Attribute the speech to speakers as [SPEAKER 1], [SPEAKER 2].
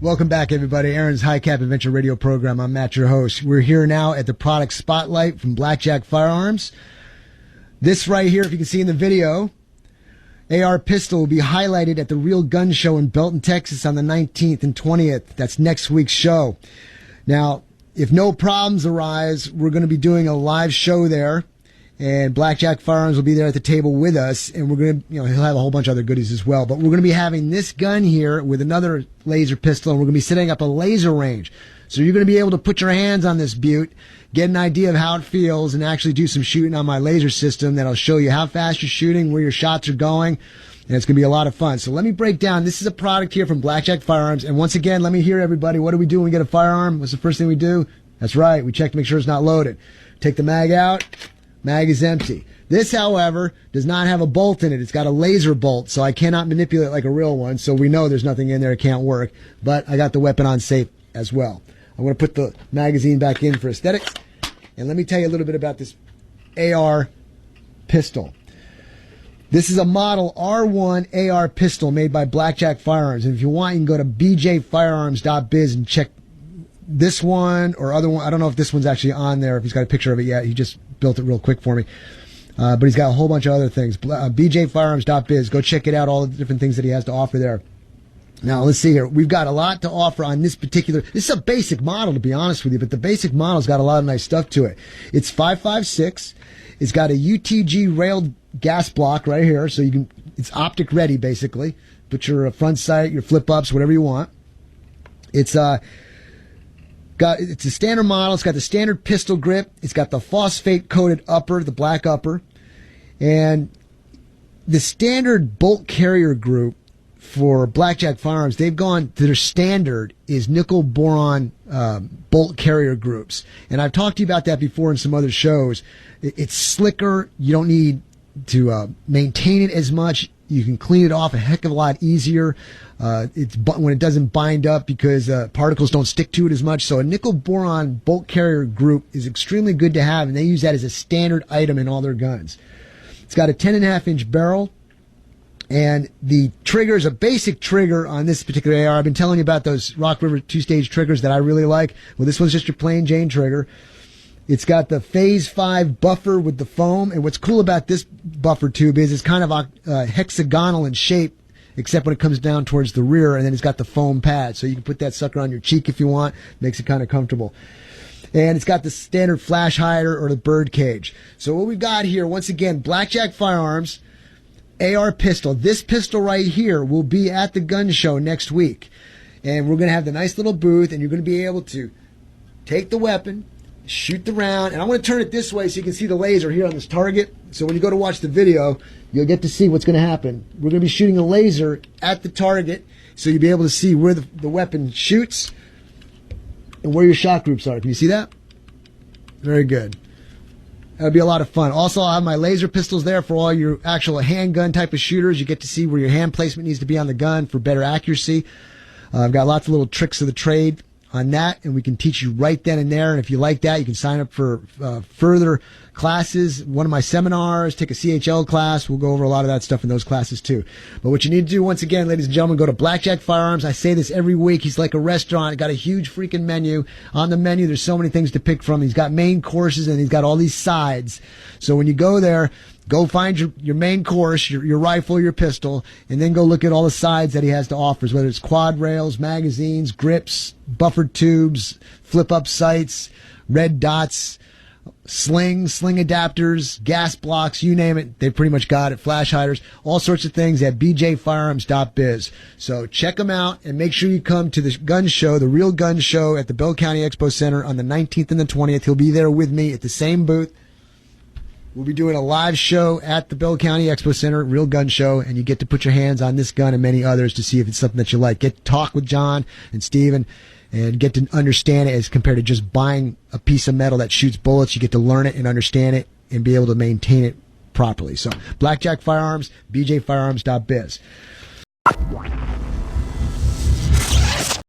[SPEAKER 1] Welcome back, everybody. Aaron's High Cap Adventure Radio program. I'm Matt, your host. We're here now at the product spotlight from Black Jack Firearms. This right here, if you can see in the video, AR pistol will be highlighted at the Real Gun Show in Belton, Texas on the 19th and 20th. That's next week's show. Now, if no problems arise, we're going to be doing a live show there. And Black Jack Firearms will be there at the table with us, and we're going to, he'll have a whole bunch of other goodies as well. But we're going to be having this gun here with another laser pistol, and we're going to be setting up a laser range. So you're going to be able to put your hands on this beaut, get an idea of how it feels, and actually do some shooting on my laser system that'll show you how fast you're shooting, where your shots are going, and it's going to be a lot of fun. So let me break down. This is a product here from Black Jack Firearms, and once again, let me hear everybody. What do we do when we get a firearm? What's the first thing we do? That's right. We check to make sure it's not loaded. Take the mag out. Mag is empty. This, however, does not have a bolt in it. It's got a laser bolt, so I cannot manipulate it like a real one, so we know there's nothing in there. It can't work. But I got the weapon on safe as well. I'm going to put the magazine back in for aesthetics. And let me tell you a little bit about this AR pistol. This is a model R1 AR pistol made by Black Jack Firearms. And if you want, you can go to bjfirearms.biz and check this one or other one. I don't know if this one's actually on there, if he's got a picture of it yet. He just built it real quick for me. But he's got a whole bunch of other things. bjfirearms.biz. Go check it out, all the different things that he has to offer there. Now, let's see here. We've got a lot to offer on this particular... This is a basic model, to be honest with you, but the basic model's got a lot of nice stuff to it. It's 5.56. It's got a UTG railed gas block right here, so you can... It's optic ready, basically. Put your front sight, your flip-ups, whatever you want. It's a standard model. It's got the standard pistol grip. It's got the phosphate-coated upper, the black upper. And the standard bolt carrier group for Black Jack Firearms, they've gone to their standard is nickel boron bolt carrier groups. And I've talked to you about that before in some other shows. It's slicker. You don't need to maintain it as much. You can clean it off a heck of a lot easier. When it doesn't bind up because particles don't stick to it as much. So a nickel boron bolt carrier group is extremely good to have, and they use that as a standard item in all their guns. It's got a 10.5-inch barrel, and the trigger is a basic trigger on this particular AR. I've been telling you about those Rock River 2-stage triggers that I really like. Well, this one's just your plain Jane trigger. It's got the Phase 5 buffer with the foam, and what's cool about this buffer tube is it's kind of hexagonal in shape, except when it comes down towards the rear, and then it's got the foam pad, so you can put that sucker on your cheek if you want. Makes it kind of comfortable. And it's got the standard flash hider or the bird cage. So what we've got here, once again, Black Jack Firearms, AR pistol. This pistol right here will be at the gun show next week. And we're going to have the nice little booth, and you're going to be able to take the weapon, shoot the round, and I'm going to turn it this way so you can see the laser here on this target. So when you go to watch the video, you'll get to see what's going to happen. We're going to be shooting a laser at the target, so you'll be able to see where the weapon shoots and where your shot groups are. Can you see that? Very good. That'll be a lot of fun. Also, I'll have my laser pistols there for all your actual handgun type of shooters. You get to see where your hand placement needs to be on the gun for better accuracy. I've got lots of little tricks of the trade on that, and we can teach you right then and there. And if you like that, you can sign up for further classes, one of my seminars, take a CHL class. We'll go over a lot of that stuff in those classes too. But what you need to do, once again, ladies and gentlemen, go to Black Jack Firearms. I say this every week. He's like a restaurant. Got a huge freaking menu. On the menu, there's so many things to pick from. He's got main courses, and he's got all these sides. So when you go there, go find your main course, your rifle, your pistol, and then go look at all the sides that he has to offer, whether it's quad rails, magazines, grips, buffered tubes, flip-up sights, red dots, sling adapters, gas blocks, you name it. They've pretty much got it. Flash hiders, all sorts of things at bjfirearms.biz. So check them out, and make sure you come to the gun show, the Real Gun Show at the Bell County Expo Center on the 19th and the 20th. He'll be there with me at the same booth. We'll be doing a live show at the Bell County Expo Center, Real Gun Show, and you get to put your hands on this gun and many others to see if it's something that you like. Get to talk with John and Steven and get to understand it as compared to just buying a piece of metal that shoots bullets. You get to learn it and understand it and be able to maintain it properly. So, Black Jack Firearms, bjfirearms.biz.